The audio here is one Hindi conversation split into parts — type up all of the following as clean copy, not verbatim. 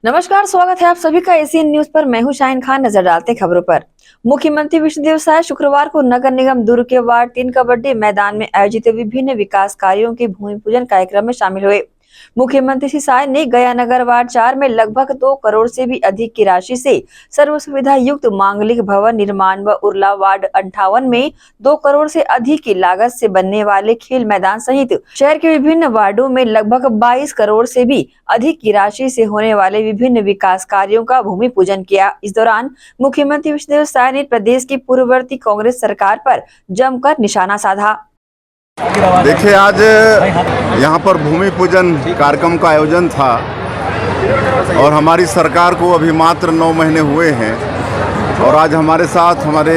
नमस्कार, स्वागत है आप सभी का एसीएन न्यूज पर। मैं हूं शाहीन खान। नजर डालते खबरों पर। मुख्यमंत्री विष्णुदेव साय शुक्रवार को नगर निगम दुर्ग के वार्ड 3 कबड्डी मैदान में आयोजित विभिन्न विकास कार्यों के भूमि पूजन कार्यक्रम में शामिल हुए। मुख्यमंत्री श्री साय ने गया नगर वार्ड 4 में लगभग 2 करोड़ से भी अधिक की राशि से सर्व सुविधा युक्त मांगलिक भवन निर्माण व उर्ला वार्ड 58 में 2 करोड़ से अधिक की लागत से बनने वाले खेल मैदान सहित शहर के विभिन्न वार्डों में लगभग 22 करोड़ से भी अधिक की राशि से होने वाले विभिन्न विकास कार्यों का भूमि पूजन किया। इस दौरान मुख्यमंत्री विष्णुदेव साय ने प्रदेश की पूर्ववर्ती कांग्रेस सरकार पर जमकर निशाना साधा। देखिए, आज यहाँ पर भूमि पूजन कार्यक्रम का आयोजन था और हमारी सरकार को अभी मात्र 9 महीने हुए हैं और आज हमारे साथ हमारे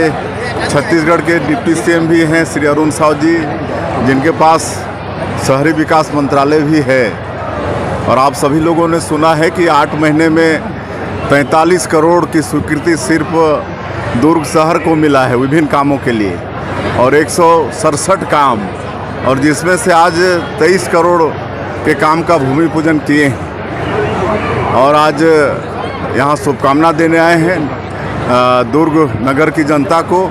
छत्तीसगढ़ के डिप्टी सीएम भी हैं श्री अरुण साव जी, जिनके पास शहरी विकास मंत्रालय भी है। और आप सभी लोगों ने सुना है कि 8 महीने में 43 करोड़ की स्वीकृति सिर्फ दुर्ग शहर को मिला है विभिन्न कामों के लिए और 167 काम, और जिसमें से आज 23 करोड़ के काम का भूमि पूजन किए हैं। और आज यहाँ शुभकामना देने आए हैं दुर्ग नगर की जनता को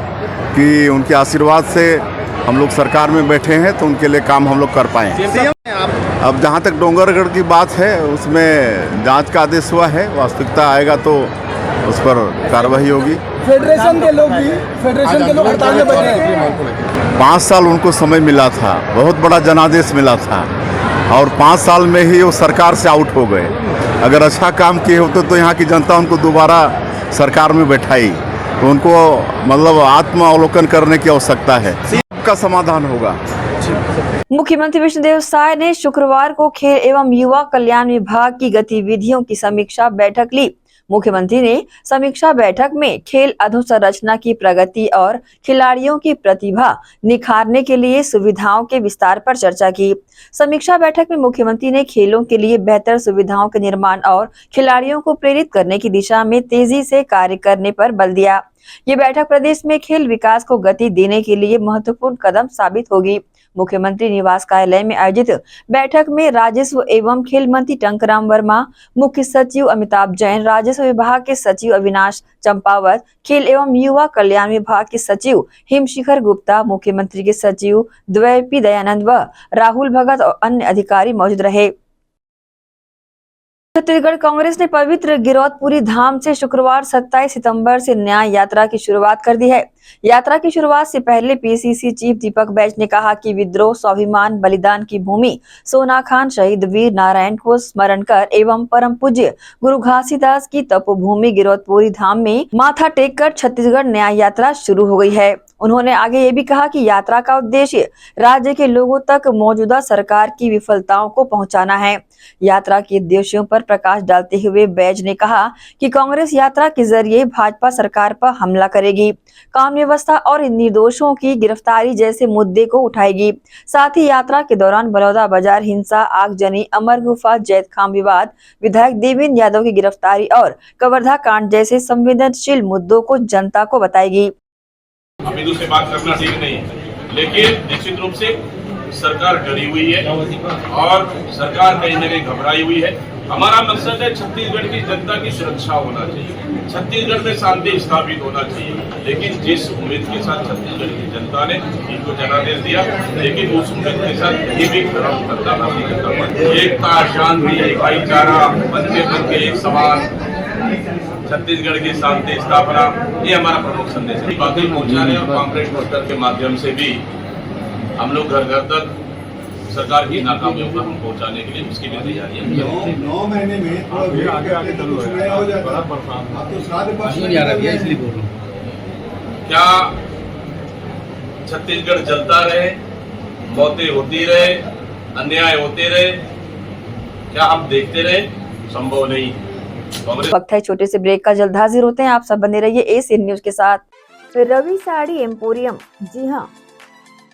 कि उनके आशीर्वाद से हम लोग सरकार में बैठे हैं तो उनके लिए काम हम लोग कर पाएँ। अब जहाँ तक डोंगरगढ़ की बात है, उसमें जांच का आदेश हुआ है, वास्तविकता आएगा तो उस पर कार्रवाई होगी। फेडरेशन के लोग हड़ताल में बैठे हैं। 5 साल उनको समय मिला था, बहुत बड़ा जनादेश मिला था और 5 साल में ही वो सरकार से आउट हो गए। अगर अच्छा काम किए होते तो यहाँ की जनता उनको दोबारा सरकार में बैठाई, तो उनको मतलब आत्मावलोकन करने की आवश्यकता है। सबका समाधान होगा। मुख्यमंत्री विष्णुदेव साय ने शुक्रवार को खेल एवं युवा कल्याण विभाग की गतिविधियों की समीक्षा बैठक ली। मुख्यमंत्री ने समीक्षा बैठक में खेल अधोसंरचना की प्रगति और खिलाड़ियों की प्रतिभा निखारने के लिए सुविधाओं के विस्तार पर चर्चा की। समीक्षा बैठक में मुख्यमंत्री ने खेलों के लिए बेहतर सुविधाओं के निर्माण और खिलाड़ियों को प्रेरित करने की दिशा में तेजी से कार्य करने पर बल दिया। ये बैठक प्रदेश में खेल विकास को गति देने के लिए महत्वपूर्ण कदम साबित होगी। मुख्यमंत्री निवास कार्यालय में आयोजित बैठक में राजस्व एवं खेल मंत्री टंकराम वर्मा, मुख्य सचिव अमिताभ जैन, राजस्व विभाग के सचिव अविनाश चंपावत, खेल एवं युवा कल्याण विभाग के सचिव हिमशिखर गुप्ता, मुख्यमंत्री के सचिव द्वैपी दयानंद व राहुल भगत और अन्य अधिकारी मौजूद रहे। छत्तीसगढ़ कांग्रेस ने पवित्र गिरौदपुरी धाम से शुक्रवार 27 सितंबर से न्याय यात्रा की शुरुआत कर दी है। यात्रा की शुरुआत से पहले पीसीसी चीफ दीपक बैज ने कहा कि विद्रोह, स्वाभिमान, बलिदान की भूमि सोनाखान, शहीद वीर नारायण को स्मरण कर एवं परम पूज्य गुरु घासीदास की तपोभूमि गिरौदपुरी धाम में माथा टेक कर छत्तीसगढ़ न्याय यात्रा शुरू हो गई है। उन्होंने आगे ये भी कहा कि यात्रा का उद्देश्य राज्य के लोगों तक मौजूदा सरकार की विफलताओं को पहुंचाना है। यात्रा के उद्देश्यों पर प्रकाश डालते हुए बैज ने कहा कि कांग्रेस यात्रा के जरिए भाजपा सरकार पर हमला करेगी, कानून व्यवस्था और निर्दोषों की गिरफ्तारी जैसे मुद्दे को उठाएगी। साथ ही यात्रा के दौरान बलौदा बाजार हिंसा, आगजनी, अमर गुफा, जैत खाम विवाद, विधायक देवेंद्र यादव की गिरफ्तारी और कवर्धा कांड जैसे संवेदनशील मुद्दों को जनता को बताएगी। अभी से बात करना ठीक नहीं है, लेकिन निश्चित रूप से सरकार डरी हुई है और सरकार कहीं न कहीं घबराई हुई है। हमारा मकसद है छत्तीसगढ़ की जनता की सुरक्षा होना चाहिए, छत्तीसगढ़ में शांति स्थापित होना चाहिए। लेकिन जिस उम्मीद के साथ छत्तीसगढ़ की जनता ने इनको जनादेश दिया, लेकिन उस उम्मीद के साथ ये भी खराब करता नहीं करता। एकता, शांति, भाईचारा, बच्चे बन के एक सवाल, छत्तीसगढ़ की शांति स्थापना, ये हमारा प्रमुख संदेश है। बाकी पहुंचाने और कॉन्फ्रेंस पोस्टर के माध्यम से भी हम लोग घर घर तक सरकार की नाकामियों को हम पहुंचाने के लिए उसकी भी तैयारियां 9 महीने में क्या छत्तीसगढ़ जलता रहे, मौतें होती रहे, अन्याय होते रहे, क्या हम देखते रहे? संभव नहीं। वक्त है छोटे से ब्रेक का, जल्द हाजिर होते हैं। आप सब बने रहिए एसीएन न्यूज के साथ। रवि साड़ी एम्पोरियम, जी हाँ,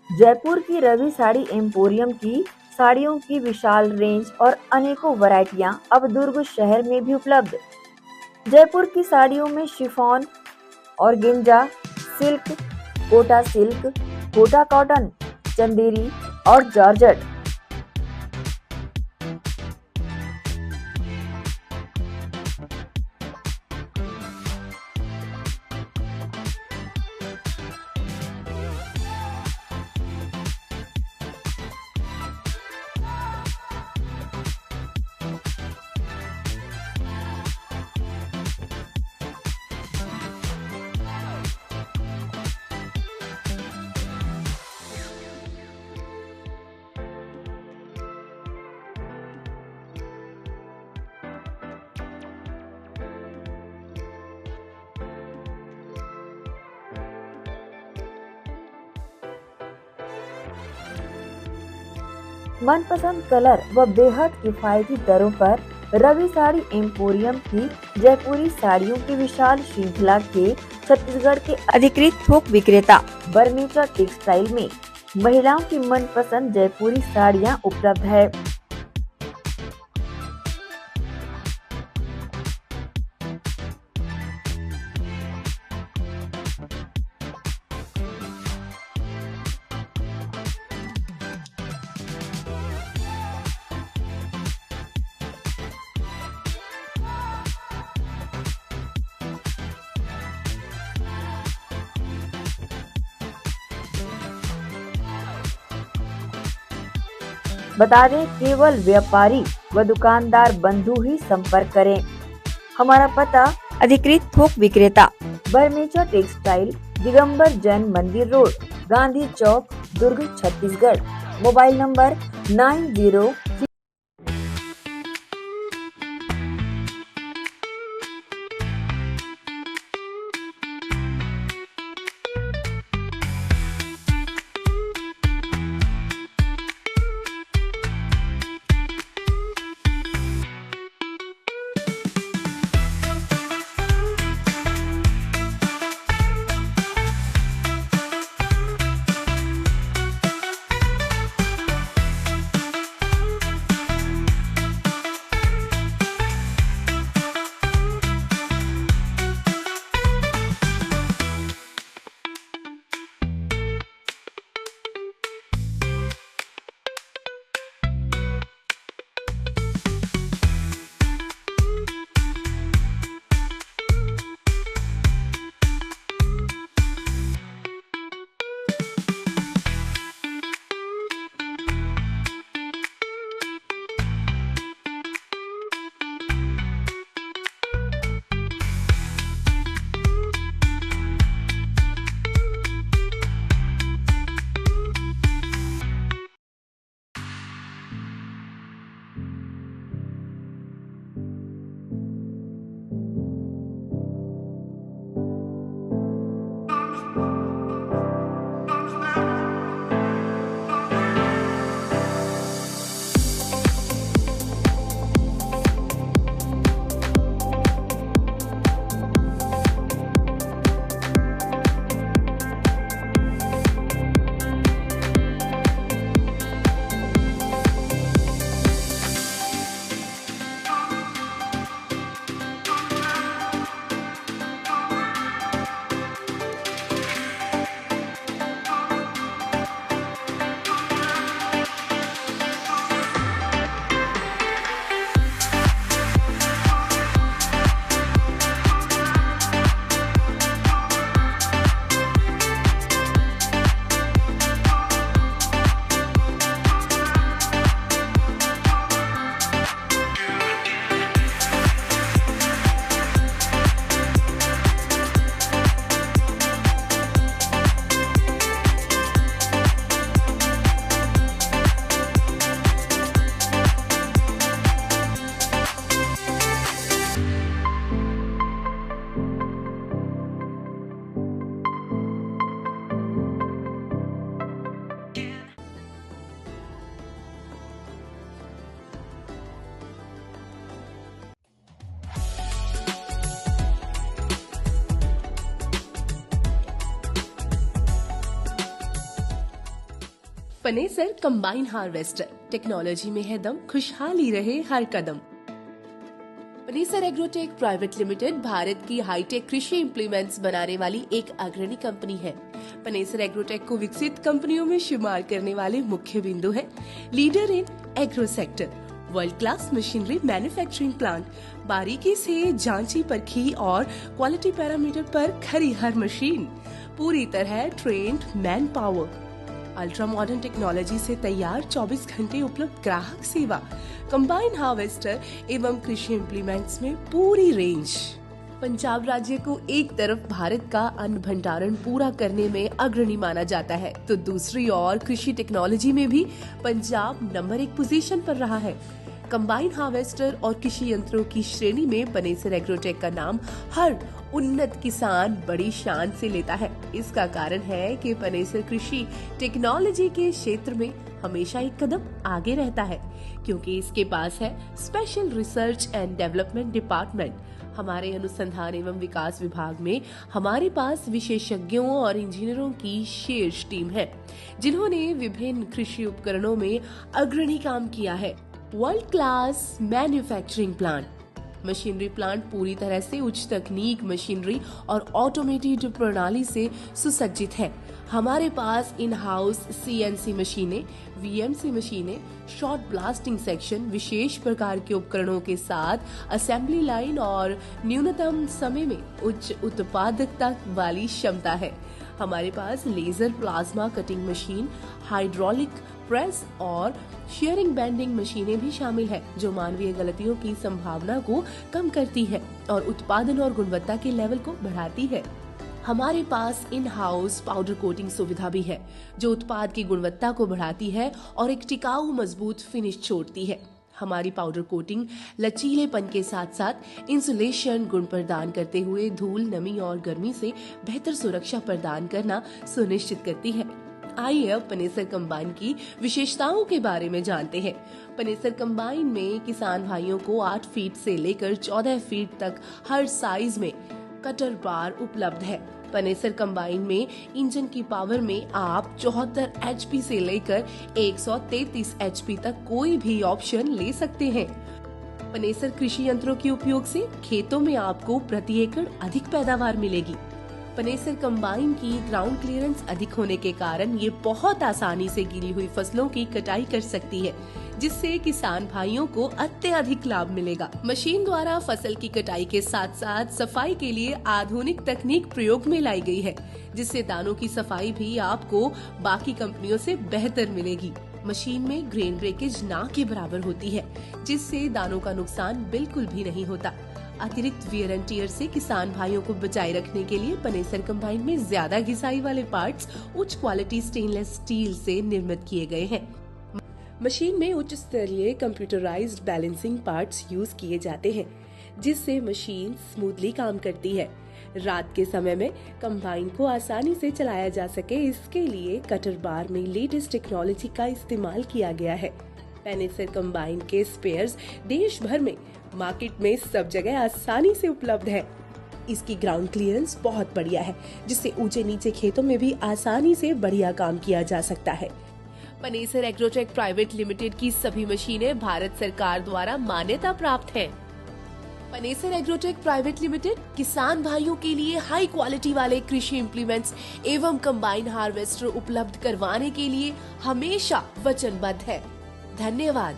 जयपुर की रवि साड़ी एम्पोरियम की साड़ियों की विशाल रेंज और अनेकों वैरायटियां अब दुर्ग शहर में भी उपलब्ध। जयपुर की साड़ियों में chiffon, organza, silk, Kota cotton, Chanderi और जॉर्जेट मनपसंद कलर व बेहद किफायती दरों पर रवि साड़ी एम्पोरियम की जयपुरी साड़ियों की विशाल श्रृंखला के छत्तीसगढ़ के अधिकृत थोक विक्रेता बर्मेचा टेक्सटाइल में महिलाओं की मनपसंद जयपुरी साड़ियां उपलब्ध है। बता दें, केवल व्यापारी व दुकानदार बंधु ही संपर्क करें। हमारा पता अधिकृत थोक विक्रेता बर्मेचा textile, Digambar Jain Mandir road, Gandhi Chowk, Durg, Chhattisgarh. Mobile number 90। Panesar combine harvester, technology में है दम, खुशहाली रहे हर कदम। Panesar agrotech private limited Bharat की हाईटेक कृषि इम्प्लीमेंट्स बनाने वाली एक अग्रणी कंपनी है। पनेसर एग्रोटेक को विकसित कंपनियों में शुमार करने वाले मुख्य बिंदु है leader in agro sector, world class machinery manufacturing plant, बारीकी से जांची परखी और क्वालिटी पैरामीटर पर खरी हर मशीन, पूरी तरह trained man power, ultra modern technology से तैयार 24 घंटे उपलब्ध ग्राहक सेवा, कंबाइन हार्वेस्टर एवं कृषि इम्प्लीमेंट्स में पूरी रेंज। पंजाब राज्य को एक तरफ भारत का अन्न भंडारण पूरा करने में अग्रणी माना जाता है, तो दूसरी ओर कृषि टेक्नोलॉजी में भी पंजाब नंबर 1 पोजीशन पर रहा है। कंबाइन हार्वेस्टर और कृषि यंत्रों की श्रेणी में पनेसर एग्रोटेक का नाम हर उन्नत किसान बड़ी शान से लेता है। इसका कारण है कि पनेसर कृषि टेक्नोलॉजी के क्षेत्र में हमेशा एक कदम आगे रहता है, क्योंकि इसके पास है special research and development department. हमारे अनुसंधान एवं विकास विभाग में हमारे पास विशेषज्ञों और इंजीनियरों की शीर्ष टीम है, जिन्होंने विभिन्न कृषि उपकरणों में अग्रणी काम किया है। World class manufacturing plant. Machinery plant पूरी तरह से उच्च तकनीक मशीनरी और ऑटोमेटेड प्रणाली से सुसज्जित है। हमारे पास इन हाउस CNC मशीनें, VMC मशीनें, शॉर्ट ब्लास्टिंग सेक्शन, विशेष प्रकार के उपकरणों के साथ असेंबली लाइन और न्यूनतम समय में उच्च उत्पादकता वाली क्षमता है। हमारे पास laser plasma cutting machine, hydraulic press और शेयरिंग बैंडिंग मशीनें भी शामिल है, जो मानवीय गलतियों की संभावना को कम करती है और उत्पादन और गुणवत्ता के लेवल को बढ़ाती है। हमारे पास इन हाउस पाउडर कोटिंग सुविधा भी है, जो उत्पाद की गुणवत्ता को बढ़ाती है और एक टिकाऊ मजबूत फिनिश छोड़ती है। हमारी पाउडर कोटिंग लचीलेपन के साथ साथ इंसुलेशन गुण प्रदान करते हुए धूल, नमी और गर्मी से बेहतर सुरक्षा प्रदान करना सुनिश्चित करती है। आइए अब पनेसर कंबाइन की विशेषताओं के बारे में जानते हैं। पनेसर कंबाइन में किसान भाइयों को 8 फीट से लेकर 14 फीट तक हर साइज में कटर बार उपलब्ध है। पनेसर कंबाइन में इंजन की पावर में आप 74 HP से लेकर 133 HP तक कोई भी ऑप्शन ले सकते हैं। पनेसर कृषि यंत्रों के उपयोग से खेतों में आपको प्रति एकड़ अधिक पैदावार मिलेगी। पनेसर कंबाइन की ग्राउंड क्लियरेंस अधिक होने के कारण ये बहुत आसानी से गिरी हुई फसलों की कटाई कर सकती है, जिससे किसान भाइयों को अत्यधिक लाभ मिलेगा। मशीन द्वारा फसल की कटाई के साथ साथ सफाई के लिए आधुनिक तकनीक प्रयोग में लाई गई है, जिससे दानों की सफाई भी आपको बाकी कंपनियों से बेहतर मिलेगी। मशीन में ग्रेन ब्रेकेज ना के बराबर होती है, जिससे दानों का नुकसान बिल्कुल भी नहीं होता। अतिरिक्त वियर एंड टियर से किसान भाइयों को बचाए रखने के लिए पनेसर कंबाइन में ज्यादा घिसाई वाले पार्ट्स उच्च क्वालिटी स्टेनलेस स्टील से निर्मित किए गए हैं। मशीन में उच्च स्तरीय कंप्यूटराइज्ड बैलेंसिंग पार्ट्स यूज किए जाते हैं, जिससे मशीन स्मूथली काम करती है। रात के समय में कंबाइन को आसानी से चलाया जा सके, इसके लिए कटर बार में लेटेस्ट टेक्नोलॉजी का इस्तेमाल किया गया है। पनेसर कंबाइन के स्पेयर्स देश भर में मार्केट में सब जगह आसानी से उपलब्ध है। इसकी ग्राउंड क्लियरेंस बहुत बढ़िया है, जिससे ऊंचे नीचे खेतों में भी आसानी से बढ़िया काम किया जा सकता है। पनेसर एग्रोटेक प्राइवेट लिमिटेड की सभी मशीनें भारत सरकार द्वारा मान्यता प्राप्त हैं। पनेसर एग्रोटेक प्राइवेट लिमिटेड किसान भाइयों के लिए हाई क्वालिटी वाले कृषि इम्प्लीमेंट्स एवं कंबाइन हार्वेस्टर उपलब्ध करवाने के लिए हमेशा वचनबद्ध है। धन्यवाद।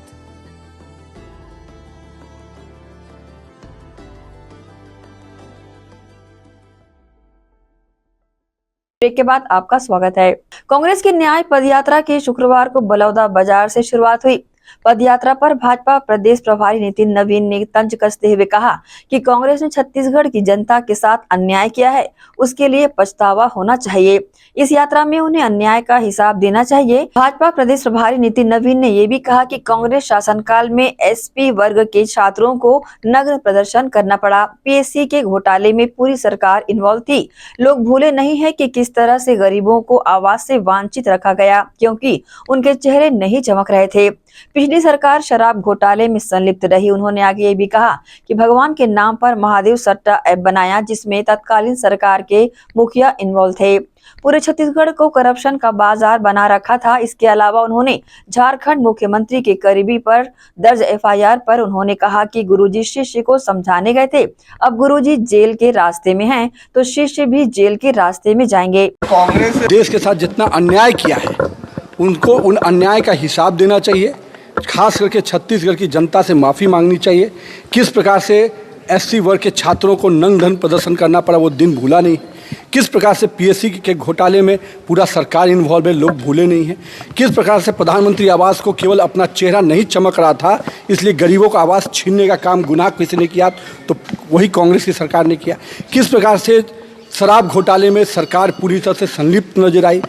ब्रेक के बाद आपका स्वागत है। कांग्रेस की न्याय पदयात्रा की शुक्रवार को बलौदा बाजार से शुरुआत हुई। पदयात्रा पर भाजपा प्रदेश प्रभारी नितिन नवीन ने तंज कसते हुए कहा कि कांग्रेस ने छत्तीसगढ़ की जनता के साथ अन्याय किया है, उसके लिए पछतावा होना चाहिए। इस यात्रा में उन्हें अन्याय का हिसाब देना चाहिए। भाजपा प्रदेश प्रभारी नितिन नवीन ने ये भी कहा कि कांग्रेस शासनकाल में SP वर्ग के छात्रों को नग्न प्रदर्शन करना पड़ा। PSC के घोटाले में पूरी सरकार इन्वॉल्व थी। लोग भूले नहीं है कि किस तरह से गरीबों को आवास से वंचित रखा गया, क्योंकि उनके चेहरे नहीं चमक रहे थे। पिछली सरकार शराब घोटाले में संलिप्त रही। उन्होंने आगे ये भी कहा कि भगवान के नाम पर महादेव सट्टा ऐप बनाया, जिसमें तत्कालीन सरकार के मुखिया इन्वॉल्व थे। पूरे छत्तीसगढ़ को करप्शन का बाजार बना रखा था। इसके अलावा उन्होंने झारखंड मुख्यमंत्री के करीबी पर दर्ज FIR पर उन्होंने कहा कि गुरुजी शिष्य को समझाने गए थे, अब गुरुजी जेल के रास्ते में हैं, तो शिष्य भी जेल के रास्ते में जाएंगे। कांग्रेस देश के साथ जितना अन्याय किया है, उनको उन अन्याय का हिसाब देना चाहिए। खास करके छत्तीसगढ़ की जनता से माफ़ी मांगनी चाहिए। किस प्रकार से SC वर्ग के छात्रों को नंग धन प्रदर्शन करना पड़ा, वो दिन भूला नहीं। किस प्रकार से PSC के घोटाले में पूरा सरकार इन्वॉल्व है, लोग भूले नहीं हैं। किस प्रकार से प्रधानमंत्री आवास को केवल अपना चेहरा नहीं चमक रहा था, इसलिए गरीबों का आवास छीनने का काम गुनाह किसी ने किया तो वही कांग्रेस की सरकार ने किया। किस प्रकार से शराब घोटाले में सरकार पूरी तरह से संलिप्त नजर आई।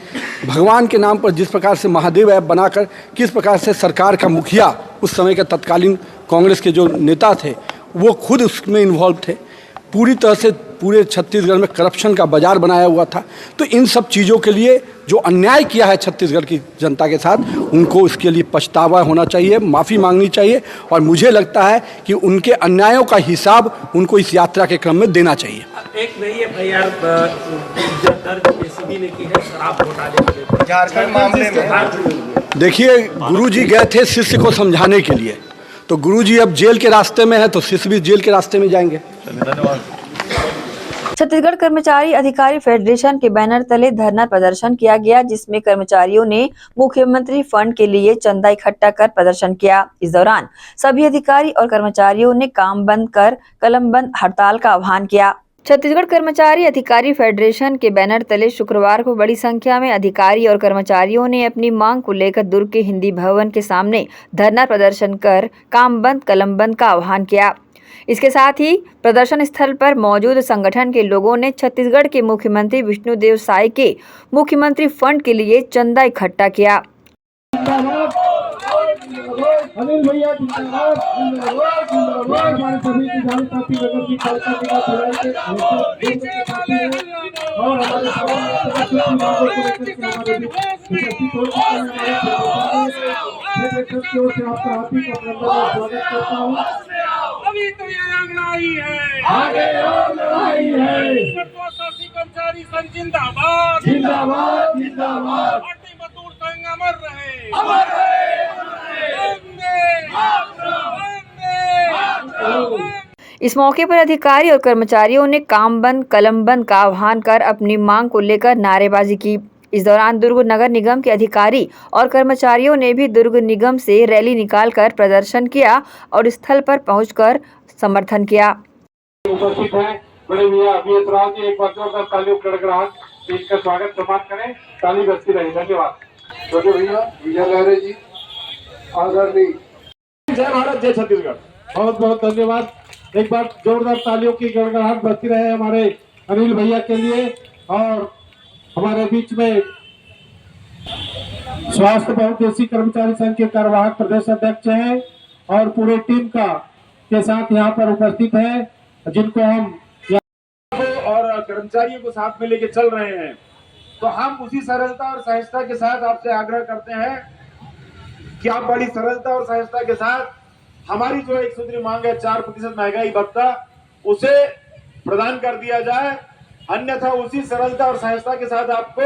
भगवान के नाम पर जिस प्रकार से महादेव ऐप बनाकर किस प्रकार से सरकार का मुखिया, उस समय के तत्कालीन कांग्रेस के जो नेता थे, वो खुद उसमें इन्वॉल्व थे। पूरी तरह से पूरे छत्तीसगढ़ में करप्शन का बाजार बनाया हुआ था। तो इन सब चीज़ों के लिए जो अन्याय किया है छत्तीसगढ़ की जनता के साथ, उनको इसके लिए पछतावा होना चाहिए, माफ़ी मांगनी चाहिए, और मुझे लगता है कि उनके अन्यायों का हिसाब उनको इस यात्रा के क्रम में देना चाहिए। एक नई एफआईआर दर्ज एसीबी ने की है शराब घोटाले के झारखंड मामले में। देखिए, गुरुजी गए थे शिष्य को समझाने के लिए, तो गुरुजी अब जेल के रास्ते में है तो शिष्य भी जेल के रास्ते में जाएंगे। धन्यवाद। छत्तीसगढ़ कर्मचारी अधिकारी फेडरेशन के बैनर तले धरना प्रदर्शन किया गया, जिसमें कर्मचारियों ने मुख्यमंत्री फंड के लिए चंदा इकट्ठा कर प्रदर्शन किया। इस दौरान सभी अधिकारी और कर्मचारियों ने काम बंद कर कलम बंद हड़ताल का आह्वान किया। छत्तीसगढ़ कर्मचारी अधिकारी फेडरेशन के बैनर तले शुक्रवार को बड़ी संख्या में अधिकारी और कर्मचारियों ने अपनी मांग को लेकर दुर्ग के हिंदी भवन के सामने धरना प्रदर्शन कर काम बंद कलम बंद का आह्वान किया। इसके साथ ही प्रदर्शन स्थल पर मौजूद संगठन के लोगों ने छत्तीसगढ़ के मुख्यमंत्री विष्णुदेव साय के मुख्यमंत्री फंड के लिए चंदा इकट्ठा किया। अनिल भैया जिंदाबाद, जिंदाबाद, जिंदाबाद। हमारे सभी किसान साथी नगर की खालसा के साथ और हमारे आपका हाथी का स्वागत करता हूँ। अभी तो ये लड़ाई है, आगे और लड़ाई है। कर्मचारी संघ जिंदाबाद, जिंदाबाद, जिंदाबाद। भारतीय मजदूर संघ अमर रहे, अमर रहे। इस मौके पर अधिकारी और कर्मचारियों ने काम बंद कलम बंद का आह्वान कर अपनी मांग को लेकर नारेबाजी की। इस दौरान दुर्ग नगर निगम के अधिकारी और कर्मचारियों ने भी दुर्ग निगम से रैली निकालकर प्रदर्शन किया और स्थल पर पहुंचकर समर्थन किया। उपस्थित है बड़े भैया अभी राव जी, एक बार जोरदार तालियों गड़गड़ाहट इनका स्वागत सम्मान करें, ताली बजती रही। धन्यवाद। छोटे भैया विजय लहरे जी, आदरणीय। जय भारत, जय छत्तीसगढ़। बहुत बहुत धन्यवाद। एक बार जोरदार तालियों की गड़गड़ाहट बजती रहे हमारे अनिल भैया के लिए। और हमारे बीच में स्वास्थ्य बहुउद्देशीय कर्मचारी संघ के कार्यवाहक प्रदेश अध्यक्ष हैं और पूरे टीम का के साथ यहाँ पर उपस्थित है, जिनको हम और कर्मचारियों को साथ में लेके चल रहे हैं। तो हम उसी सरलता और सहजता के साथ आपसे आग्रह करते हैं कि आप बड़ी सरलता और सहजता के साथ हमारी जो एक सूत्री मांग है 4% महंगाई भत्ता, उसे प्रदान कर दिया जाए, अन्यथा उसी सरलता और सहजता के साथ आपको।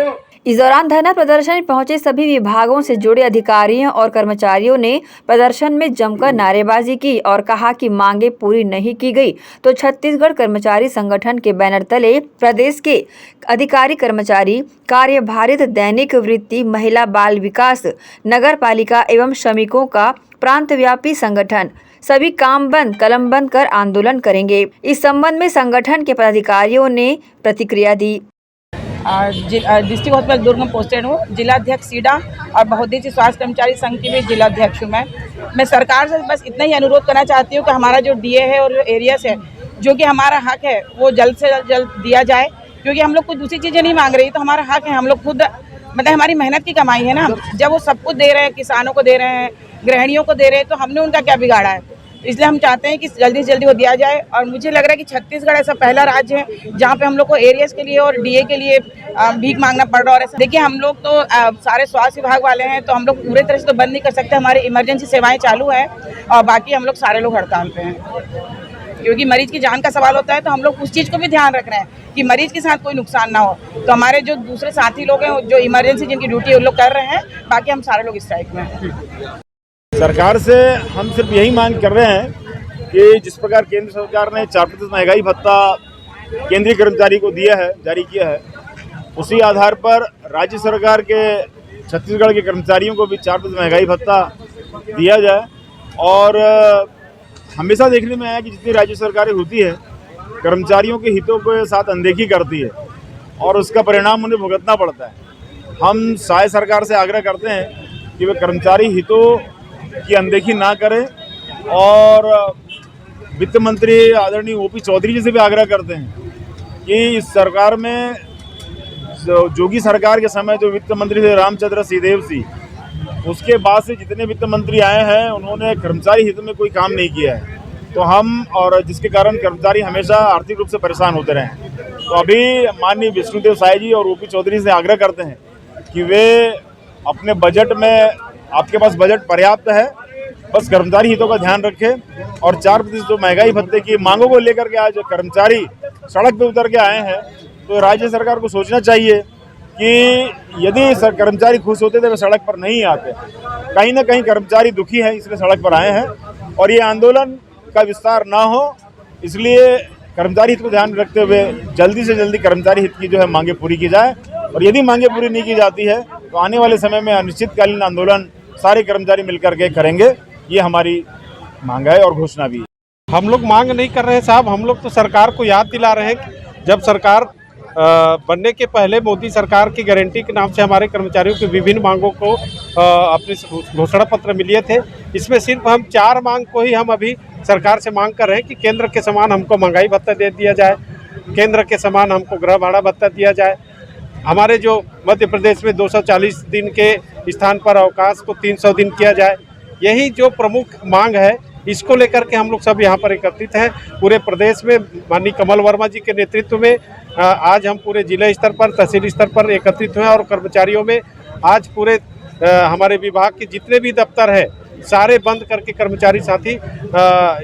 इस दौरान धरना प्रदर्शन में पहुंचे सभी विभागों से जुड़े अधिकारियों और कर्मचारियों ने प्रदर्शन में जमकर नारेबाजी की और कहा कि मांगे पूरी नहीं की गई तो छत्तीसगढ़ कर्मचारी संगठन के बैनर तले प्रदेश के अधिकारी कर्मचारी, कार्यभारित दैनिक वृत्ति, महिला बाल विकास, नगर पालिका एवं श्रमिकों का प्रांतव्यापी संगठन सभी काम बंद कलम बंद कर आंदोलन करेंगे। इस संबंध में संगठन के पदाधिकारियों ने प्रतिक्रिया दी। डिस्ट्रिक्ट हॉस्पिटल दुर्ग में पोस्टेड हूँ, जिलाध्यक्ष सीडा और बहुउद्देशीय स्वास्थ्य कर्मचारी संघ की भी जिलाध्यक्ष हूँ। मैं सरकार से बस इतना ही अनुरोध करना चाहती हूँ कि हमारा जो डीए है और जो एरियस है, जो कि हमारा हक है, वो जल्द से जल्द दिया जाए, क्योंकि हम लोग कुछ दूसरी चीज़ें नहीं मांग रही। तो हमारा हक है, हम लोग खुद मतलब हमारी मेहनत की कमाई है ना, जब वो सब कुछ दे रहे हैं, किसानों को दे रहे हैं, गृहिणियों को दे रहे हैं, तो हमने उनका क्या बिगाड़ा है। इसलिए हम चाहते हैं कि जल्दी से जल्दी वो दिया जाए। और मुझे लग रहा है कि छत्तीसगढ़ ऐसा पहला राज्य है जहाँ पे हम लोग को एरियस के लिए और डीए के लिए भीख मांगना पड़ रहा है। और ऐसा देखिए, हम लोग तो सारे स्वास्थ्य विभाग वाले हैं, तो हम लोग पूरे तरह से तो बंद नहीं कर सकते, हमारी इमरजेंसी सेवाएं चालू है और बाकी हम लोग सारे लोग हड़ताल पे हैं, क्योंकि मरीज की जान का सवाल होता है। तो हम लोग उस चीज़ को भी ध्यान रख रहे हैं कि मरीज के साथ कोई नुकसान ना हो। तो हमारे जो दूसरे साथी लोग हैं जो इमरजेंसी जिनकी ड्यूटी है, उन लोग कर रहे हैं, बाकी हम सारे लोग स्ट्राइक में हैं। सरकार से हम सिर्फ यही मांग कर रहे हैं कि जिस प्रकार केंद्र सरकार ने 4% महंगाई भत्ता केंद्रीय कर्मचारी को दिया है, जारी किया है, उसी आधार पर राज्य सरकार के छत्तीसगढ़ के कर्मचारियों को भी 4% महंगाई भत्ता दिया जाए। और हमेशा देखने में आया कि जितनी राज्य सरकारें होती है, कर्मचारियों के हितों के साथ अनदेखी करती है और उसका परिणाम उन्हें भुगतना पड़ता है। हम साय सरकार से आग्रह करते हैं कि वे कर्मचारी हितों की अनदेखी ना करें और वित्त मंत्री आदरणीय ओपी चौधरी जी से भी आग्रह करते हैं कि इस सरकार में जोगी सरकार के समय जो वित्त मंत्री थे रामचंद्र सिंहदेव जी, उसके बाद से जितने वित्त मंत्री आए हैं, उन्होंने कर्मचारी हित में कोई काम नहीं किया है। तो हम और जिसके कारण कर्मचारी हमेशा आर्थिक रूप से परेशान होते रहे हैं। तो अभी माननीय विष्णुदेव साय जी और ओपी चौधरी से आग्रह करते हैं कि वे अपने बजट में, आपके पास बजट पर्याप्त है, बस कर्मचारी हितों का ध्यान रखें और 4% जो महंगाई भत्ते की मांगों को लेकर के आज कर्मचारी सड़क पे उतर के आए हैं, तो राज्य सरकार को सोचना चाहिए कि यदि कर्मचारी खुश होते तो वे सड़क पर नहीं आते। कहीं ना कहीं कर्मचारी दुखी है, इसलिए सड़क पर आए हैं और ये आंदोलन का विस्तार ना हो, इसलिए कर्मचारी हित को ध्यान में रखते हुए जल्दी से जल्दी कर्मचारी हित की जो है मांगे पूरी की जाए। और यदि मांगे पूरी नहीं की जाती है तो आने वाले समय में अनिश्चितकालीन आंदोलन सारे कर्मचारी मिलकर के करेंगे, ये हमारी मांग है और घोषणा भी है। हम लोग मांग नहीं कर रहे हैं साहब, हम लोग तो सरकार को याद दिला रहे हैं कि जब सरकार बनने के पहले मोदी सरकार की गारंटी के नाम से हमारे कर्मचारियों की विभिन्न मांगों को अपने घोषणा पत्र मिले थे। इसमें सिर्फ हम 4 मांग को ही हम अभी सरकार से मांग कर रहे हैं कि केंद्र के समान हमको महंगाई भत्ता दे दिया जाए, केंद्र के समान हमको गृह भाड़ा भत्ता दिया जाए, हमारे जो मध्य प्रदेश में 240 दिन के स्थान पर अवकाश को 300 दिन किया जाए। यही जो प्रमुख मांग है, इसको लेकर के हम लोग सब यहाँ पर एकत्रित हैं। पूरे प्रदेश में माननीय कमल वर्मा जी के नेतृत्व में आज हम पूरे जिला स्तर पर, तहसील स्तर पर एकत्रित हुए और कर्मचारियों में आज पूरे हमारे विभाग के जितने भी दफ्तर है सारे बंद करके कर्मचारी साथी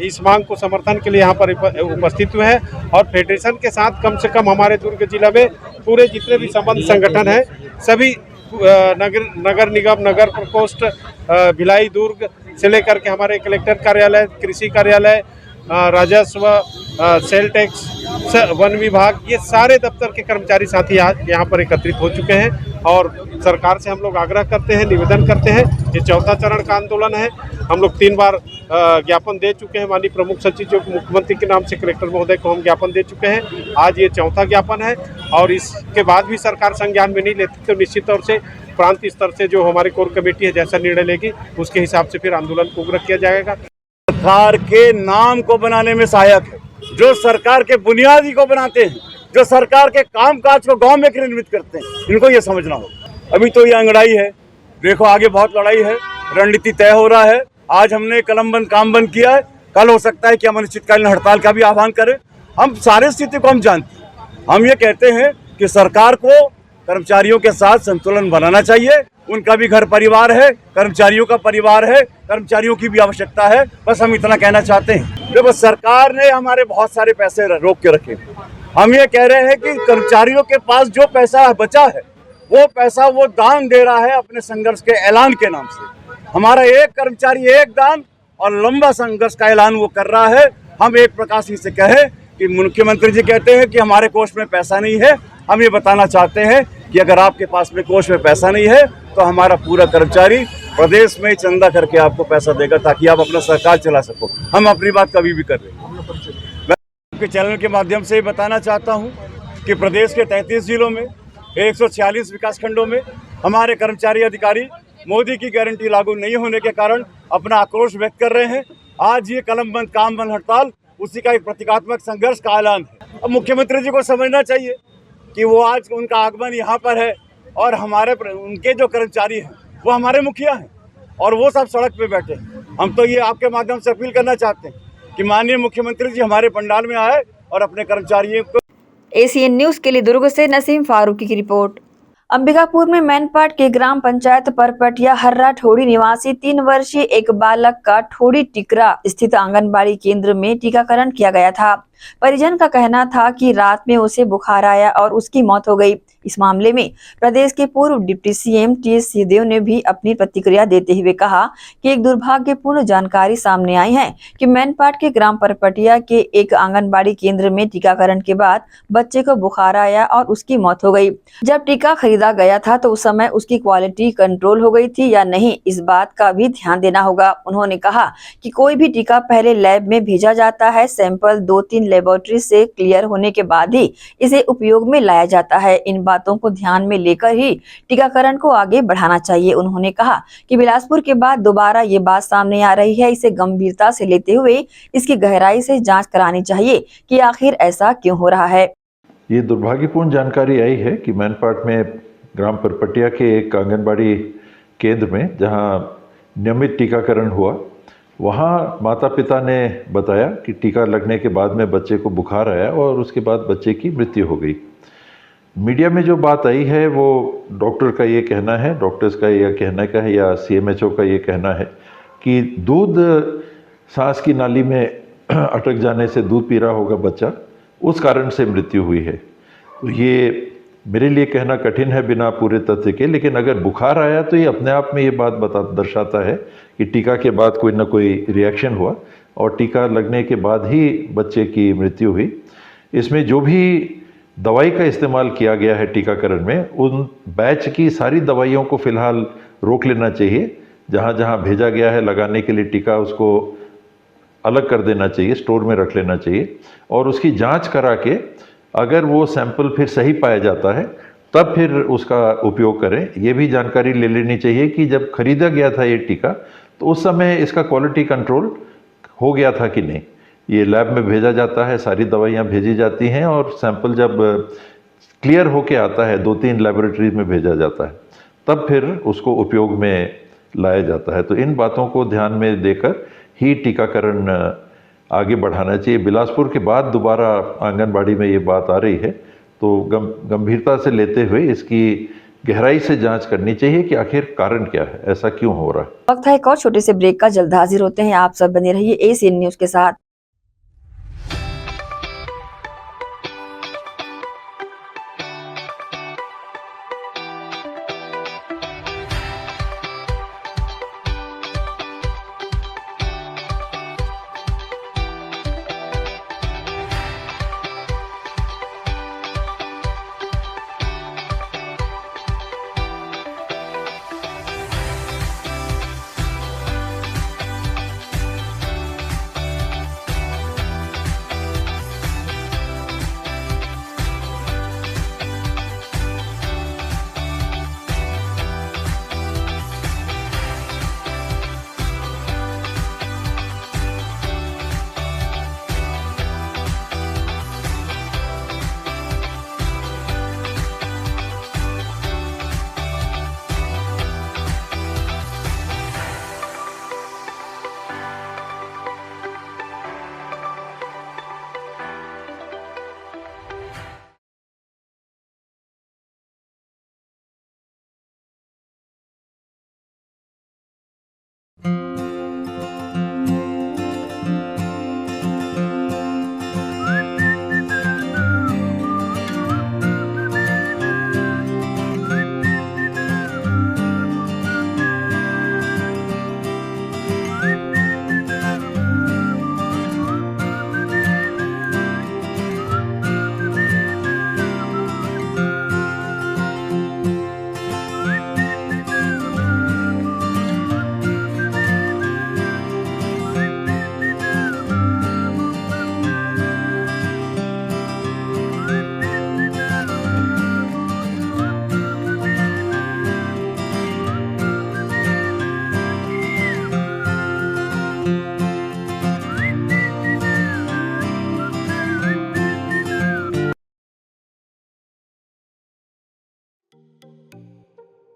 इस मांग को समर्थन के लिए यहाँ पर उपस्थित हुए हैं। और फेडरेशन के साथ कम से कम हमारे दुर्ग जिला में पूरे जितने भी संबंध संगठन हैं, सभी नगर निगम, नगर प्रकोष्ठ, भिलाई, दुर्ग से लेकर के हमारे कलेक्टर कार्यालय, कृषि कार्यालय, राजस्व, सेल टैक्स, वन विभाग, ये सारे दफ्तर के कर्मचारी साथी आज यहाँ पर एकत्रित हो चुके हैं। और सरकार से हम लोग आग्रह करते हैं, निवेदन करते हैं, ये 4था चरण का आंदोलन है। हम लोग 3 बार ज्ञापन दे चुके हैं, माननीय प्रमुख सचिव जो मुख्यमंत्री के नाम से कलेक्टर महोदय को हम ज्ञापन दे चुके हैं। आज ये 4था ज्ञापन है और इसके बाद भी सरकार संज्ञान में नहीं लेती तो निश्चित तौर से प्रांत स्तर से जो हमारी कोर कमेटी है जैसा निर्णय लेगी उसके हिसाब से फिर आंदोलन को उग्र किया जाएगा। सरकार के नाम को बनाने में सहायक है, जो सरकार के बुनियादी को बनाते हैं, जो सरकार के कामकाज को गांव में क्रियान्वित करते हैं, इनको ये समझना होगा। अभी तो ये अंगड़ाई है, देखो आगे बहुत लड़ाई है, रणनीति तय हो रहा है। आज हमने कलम बंद काम बंद किया है, कल हो सकता है कि हम अनिश्चितकालीन हड़ताल का भी आह्वान करें। हम सारे स्थिति को हम जानते हैं। हम ये कहते हैं कि सरकार को कर्मचारियों के साथ संतुलन बनाना चाहिए। उनका भी घर परिवार है, कर्मचारियों का परिवार है, कर्मचारियों की भी आवश्यकता है। बस हम इतना कहना चाहते हैं। देखो सरकार ने हमारे बहुत सारे पैसे रोक के रखे। हम ये कह रहे हैं कि कर्मचारियों के पास जो पैसा बचा है वो पैसा वो दान दे रहा है अपने संघर्ष के ऐलान के नाम से। हमारा एक कर्मचारी एक दान और लंबा संघर्ष का ऐलान वो कर रहा है। हम एक प्रकार से कहें कि मुख्यमंत्री जी कहते हैं कि हमारे कोष में पैसा नहीं है। हम ये बताना चाहते हैं कि अगर आपके पास में कोष में पैसा नहीं है तो हमारा पूरा कर्मचारी प्रदेश में चंदा करके आपको पैसा देगा ताकि आप अपना सरकार चला सको। हम अपनी बात कभी भी कर रहे हैं। मैं आपके चैनल के माध्यम से बताना चाहता हूं कि प्रदेश के 33 जिलों में 146 विकासखंडों में हमारे कर्मचारी अधिकारी मोदी की गारंटी लागू नहीं होने के कारण अपना आक्रोश व्यक्त कर रहे हैं। आज ये कलम बंद काम बंद हड़ताल उसी का एक प्रतीकात्मक संघर्ष का ऐलान है। अब मुख्यमंत्री जी को समझना चाहिए कि वो आज उनका आगमन यहाँ पर है और हमारे उनके जो कर्मचारी हैं वो हमारे मुखिया हैं और वो सब सड़क पे बैठे हैं। हम तो ये आपके माध्यम से अपील करना चाहते हैं कि माननीय मुख्यमंत्री जी हमारे पंडाल में आए और अपने कर्मचारियों को। एसीएन न्यूज के लिए दुर्ग से नसीम फारूकी की रिपोर्ट। अंबिकापुर में मैनपाट के ग्राम पंचायत परपटिया हर्रा ठोड़ी निवासी 3 वर्षीय एक बालक का ठोड़ी टिकरा स्थित आंगनबाड़ी केंद्र में टीकाकरण किया गया था। परिजन का कहना था कि रात में उसे बुखार आया और उसकी मौत हो गई। इस मामले में प्रदेश के पूर्व डिप्टी सीएम टीएस सिंहदेव ने भी अपनी प्रतिक्रिया देते हुए कहा कि एक दुर्भाग्यपूर्ण जानकारी सामने आई है कि मैनपाट के ग्राम परपटिया के एक आंगनबाड़ी केंद्र में टीकाकरण के बाद बच्चे को बुखार आया और उसकी मौत हो गई। जब टीका खरीदा गया था तो उस समय उसकी क्वालिटी कंट्रोल हो गई थी या नहीं, इस बात का भी ध्यान देना होगा। उन्होंने कहा कि कोई भी टीका पहले लैब में भेजा जाता है, सैंपल 2-3 लेबोरेटरी से क्लियर होने के बाद ही इसे उपयोग में लाया जाता है। इन बातों को ध्यान में लेकर ही टीकाकरण को आगे बढ़ाना चाहिए। उन्होंने कहा कि बिलासपुर के बाद दोबारा ये बात सामने आ रही है, इसे गंभीरता से लेते हुए इसकी गहराई से जांच करानी चाहिए कि आखिर ऐसा क्यों हो रहा है। ये दुर्भाग्यपूर्ण जानकारी आई है कि मैनपाट में ग्राम परपटिया के एक आंगनबाड़ी केंद्र में जहां नियमित टीकाकरण हुआ वहाँ माता पिता ने बताया कि टीका लगने के बाद में बच्चे को बुखार आया और उसके बाद बच्चे की मृत्यु हो गई। मीडिया में जो बात आई है वो डॉक्टर का ये कहना है, डॉक्टर्स का ये कहना का है या CMHO का ये कहना है कि दूध सांस की नाली में अटक जाने से दूध पी रहा होगा बच्चा, उस कारण से मृत्यु हुई है। तो ये मेरे लिए कहना कठिन है बिना पूरे तथ्य के, लेकिन अगर बुखार आया तो ये अपने आप में ये बात दर्शाता है कि टीका के बाद कोई ना कोई रिएक्शन हुआ और टीका लगने के बाद ही बच्चे की मृत्यु हुई। इसमें जो भी दवाई का इस्तेमाल किया गया है टीकाकरण में, उन बैच की सारी दवाइयों को फिलहाल रोक लेना चाहिए। जहाँ जहाँ भेजा गया है लगाने के लिए टीका, उसको अलग कर देना चाहिए, स्टोर में रख लेना चाहिए और उसकी जांच करा के अगर वो सैंपल फिर सही पाया जाता है तब फिर उसका उपयोग करें। ये भी जानकारी ले लेनी चाहिए कि जब खरीदा गया था ये टीका तो उस समय इसका क्वालिटी कंट्रोल हो गया था कि नहीं। ये लैब में भेजा जाता है, सारी दवाइयाँ भेजी जाती हैं और सैंपल जब क्लियर होके आता है, 2-3 लैबोरेटरीज में भेजा जाता है, तब फिर उसको उपयोग में लाया जाता है। तो इन बातों को ध्यान में देकर ही टीकाकरण आगे बढ़ाना चाहिए। बिलासपुर के बाद दोबारा आंगनबाड़ी में ये बात आ रही है, तो गंभीरता से लेते हुए इसकी गहराई से जांच करनी चाहिए कि आखिर कारण क्या है, ऐसा क्यों हो रहा है। वक्त है एक और छोटे से ब्रेक का, जल्द हाजिर होते हैं। आप सब बने रहिए एसीएन न्यूज के साथ।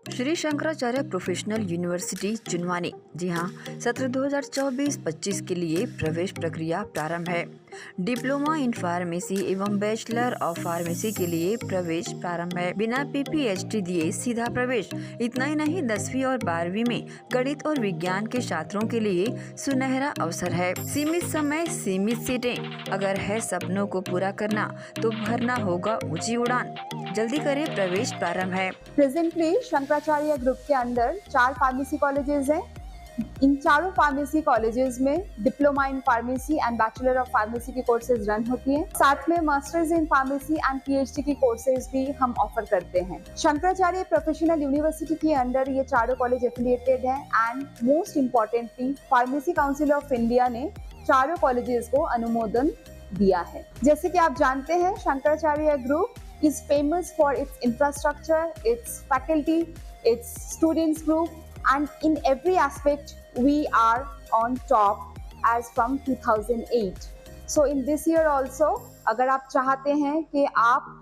श्री शंकराचार्य प्रोफेशनल यूनिवर्सिटी जुनवानी, जी हाँ, सत्र 2024-25 के लिए प्रवेश प्रक्रिया प्रारंभ है। डिप्लोमा इन फार्मेसी एवं बैचलर ऑफ फार्मेसी के लिए प्रवेश प्रारंभ है। बिना PPHD दिए सीधा प्रवेश। इतना ही नहीं, 10वीं और 12वीं में गणित और विज्ञान के छात्रों के लिए सुनहरा अवसर है। सीमित समय, सीमित सीटें। अगर है सपनों को पूरा करना तो भरना होगा ऊंची उड़ान। जल्दी करें, प्रवेश प्रारंभ है। प्रेजेंटली शंकराचार्य ग्रुप के अंदर 4 फार्मेसी कॉलेजेस हैं। इन चारों फार्मेसी कॉलेजेस में diploma in pharmacy and bachelor of pharmacy की कोर्सेज रन होती हैं। साथ में masters in pharmacy and PhD की कोर्सेज भी हम ऑफर करते हैं। शंकराचार्य प्रोफेशनल यूनिवर्सिटी के अंदर ये चारों कॉलेज एफिलिएटेड हैं and most importantly pharmacy council of India ने चारों कॉलेजेस को अनुमोदन दिया है। जैसे कि आप जानते हैं, Shankaracharya group is famous for its infrastructure, its faculty, its students group, and in every aspect we are on top as from 2008. So in this year also, अगर आप चाहते हैं कि आप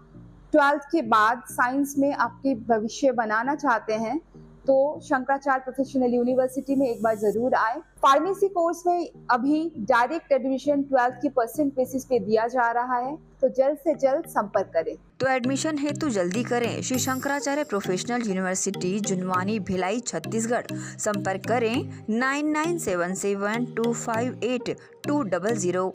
12th के बाद साइंस में आपके भविष्य बनाना चाहते हैं, तो शंकराचार्य प्रोफेशनल यूनिवर्सिटी में एक बार जरूर आए। फार्मेसी कोर्स में अभी डायरेक्ट एडमिशन 12th की परसेंट बेसिस पे दिया जा रहा है, तो जल्द से जल्द संपर्क करें। तो एडमिशन हेतु जल्दी करें श्री शंकराचार्य प्रोफेशनल यूनिवर्सिटी जुनवानी भिलाई छत्तीसगढ़। संपर्क करें 9977258200।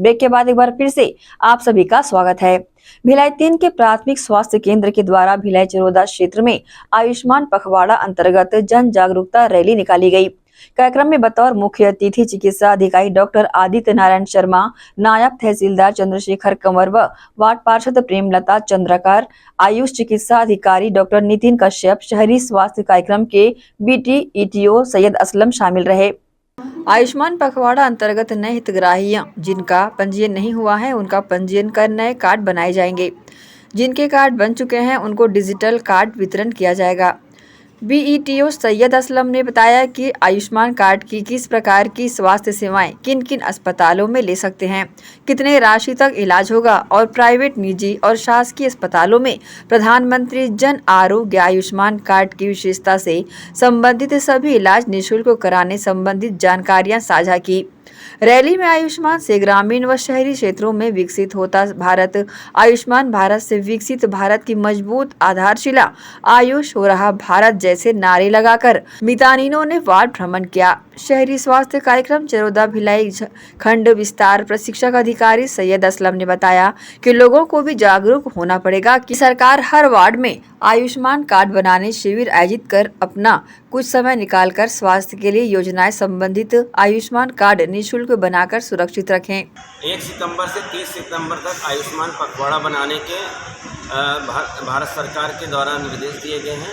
ब्रेक के बाद एक बार फिर से आप सभी का स्वागत है। भिलाई 3 के प्राथमिक स्वास्थ्य केंद्र के द्वारा भिलाई चरोदा क्षेत्र में आयुष्मान पखवाड़ा अंतर्गत जन जागरूकता रैली निकाली गई। कार्यक्रम में बतौर मुख्य अतिथि चिकित्सा अधिकारी डॉक्टर आदित्य नारायण शर्मा, नायब तहसीलदार चंद्रशेखर कंवर व वार्ड पार्षद प्रेमलता चंद्रकार, आयुष चिकित्सा अधिकारी डॉक्टर नितिन कश्यप, शहरी स्वास्थ्य कार्यक्रम के बीटी ईटीओ सैयद असलम शामिल रहे। आयुष्मान पखवाड़ा अंतर्गत नए हितग्राहियों जिनका पंजीयन नहीं हुआ है, उनका पंजीयन कर नए कार्ड बनाए जाएंगे। जिनके कार्ड बन चुके हैं उनको डिजिटल कार्ड वितरण किया जाएगा। बीईटीओ सैयद असलम ने बताया कि आयुष्मान कार्ड की किस प्रकार की स्वास्थ्य सेवाएं किन किन अस्पतालों में ले सकते हैं, कितने राशि तक इलाज होगा और प्राइवेट, निजी और शासकीय अस्पतालों में प्रधानमंत्री जन आरोग्य आयुष्मान कार्ड की विशेषता से संबंधित सभी इलाज निःशुल्क कराने संबंधित जानकारियां साझा की। रैली में आयुष्मान से ग्रामीण व शहरी क्षेत्रों में विकसित होता भारत, आयुष्मान भारत से विकसित भारत की मजबूत आधारशिला, आयुष हो रहा भारत जैसे नारे लगाकर मितानिनों ने वार्ड भ्रमण किया। शहरी स्वास्थ्य कार्यक्रम चरोदा भिलाई खंड विस्तार प्रशिक्षक अधिकारी सैयद असलम ने बताया कि लोगों को भी जागरूक होना पड़ेगा कि सरकार हर वार्ड में आयुष्मान कार्ड बनाने शिविर आयोजित कर अपना कुछ समय निकालकर स्वास्थ्य के लिए योजनाएं संबंधित आयुष्मान कार्ड निःशुल्क बनाकर सुरक्षित रखें। 1 सितंबर से 30 सितंबर तक आयुष्मान पखवाड़ा बनाने के भारत सरकार के द्वारा निर्देश दिए गए हैं,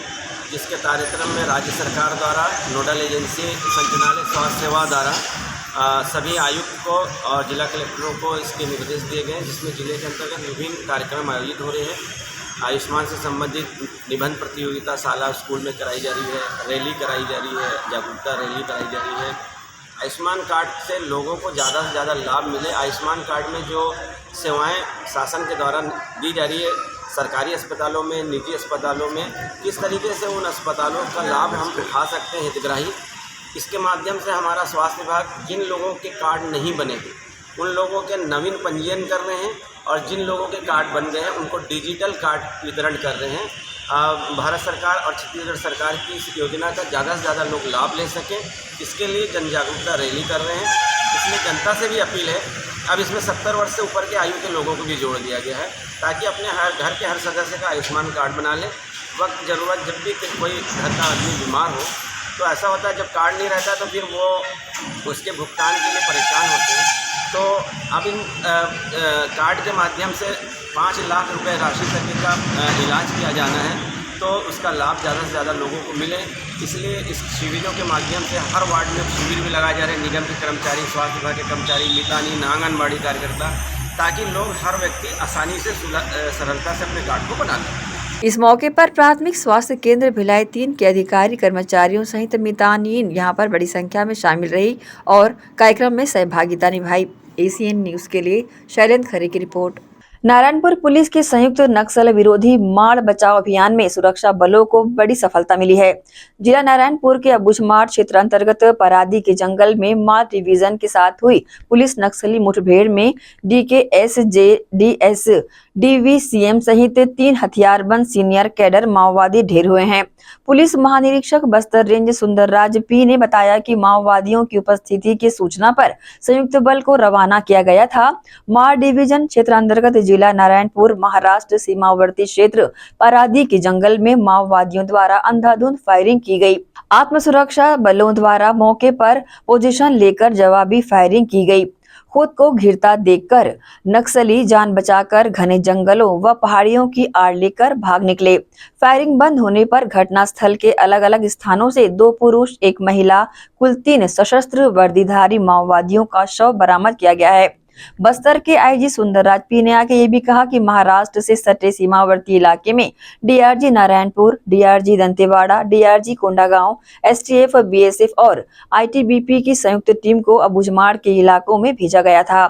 जिसके कार्यक्रम में राज्य सरकार द्वारा नोडल एजेंसी संचालनालय स्वास्थ्य सेवा द्वारा सभी आयुक्त को और जिला कलेक्टरों को इसके निर्देश दिए गए हैं, जिसमें जिले के अंतर्गत विभिन्न कार्यक्रम आयोजित हो रहे हैं। आयुष्मान से संबंधित निबंध प्रतियोगिता शाला स्कूल में कराई जा रही है, रैली कराई जा रही है, जागरूकता रैली कराई जा रही है। आयुष्मान कार्ड से लोगों को ज़्यादा से ज़्यादा लाभ मिले। आयुष्मान कार्ड में जो सेवाएं शासन के द्वारा दी जा रही है सरकारी अस्पतालों में, निजी अस्पतालों में, किस तरीके से उन अस्पतालों का लाभ हम उठा सकते हैं हितग्राही। इसके माध्यम से हमारा स्वास्थ्य विभाग जिन लोगों के कार्ड नहीं बने उन लोगों के नवीन पंजीयन कर रहे हैं और जिन लोगों के कार्ड बन गए हैं उनको डिजिटल कार्ड वितरण कर रहे हैं। भारत सरकार और छत्तीसगढ़ सरकार की इस योजना का ज़्यादा से ज़्यादा लोग लाभ ले सकें, इसके लिए जन जागरूकता रैली कर रहे हैं। इसलिए जनता से भी अपील है, अब इसमें 70 वर्ष से ऊपर के आयु के लोगों को भी जोड़ दिया गया है, ताकि अपने घर के हर सदस्य का आयुष्मान कार्ड बना लें। वक्त ज़रूरत जब भी कोई घर का आदमी बीमार हो तो ऐसा होता है, जब कार्ड नहीं रहता तो फिर वो उसके भुगतान के लिए परेशान होते हैं। तो अब इन कार्ड के माध्यम से 5 लाख रुपए राशि तक का इलाज किया जाना है, तो उसका लाभ ज़्यादा से ज़्यादा लोगों को मिले। इसलिए इस शिविरों के माध्यम से हर वार्ड में शिविर भी लगाए जा रहे हैं, निगम के कर्मचारी, स्वास्थ्य विभाग के कर्मचारी, मितानी, आंगनबाड़ी कार्यकर्ता, ताकि लोग हर व्यक्ति आसानी से सरलता से अपने कार्ड को बना लें। इस मौके पर प्राथमिक स्वास्थ्य केंद्र भिलाई 3 के अधिकारी कर्मचारियों सहित मितानिन यहां पर बड़ी संख्या में शामिल रही और कार्यक्रम में सहभागिता निभाई। एसीएन न्यूज के लिए शैलेंद्र खरे की रिपोर्ट। नारायणपुर पुलिस के संयुक्त नक्सल विरोधी माड़ बचाव अभियान में सुरक्षा बलों को बड़ी सफलता मिली है। जिला नारायणपुर के अबुझमाड़ क्षेत्र अंतर्गत परादी के जंगल में माड़ डिवीजन के साथ हुई पुलिस नक्सली मुठभेड़ में DKS, JDS, DVCM सहित 3 हथियारबंद सीनियर कैडर माओवादी ढेर हुए हैं। पुलिस महानिरीक्षक बस्तर रेंज सुंदरराज P ने बताया कि माओवादियों की उपस्थिति की सूचना पर संयुक्त बल को रवाना किया गया था। माड़ डिवीजन क्षेत्र अंतर्गत जिला नारायणपुर महाराष्ट्र सीमावर्ती क्षेत्र परादी के जंगल में माओवादियों द्वारा अंधाधुंध फायरिंग की गई। आत्मसुरक्षा बलों द्वारा मौके पर पोजीशन लेकर जवाबी फायरिंग की गई। खुद को घिरता देखकर नक्सली जान बचाकर घने जंगलों व पहाड़ियों की आड़ लेकर भाग निकले। फायरिंग बंद होने पर घटनास्थल के अलग अलग स्थानों से 2 पुरुष 1 महिला कुल 3 सशस्त्र वर्दीधारी माओवादियों का शव बरामद किया गया है। बस्तर के आईजी सुंदरराज P ने आगे ये भी कहा कि महाराष्ट्र से सटे सीमावर्ती इलाके में DRG Narayanpur, DRG Dantewada, DRG Kondagaon, STF, BSF और ITBP की संयुक्त टीम को अबुझमाड़ के इलाकों में भेजा गया था।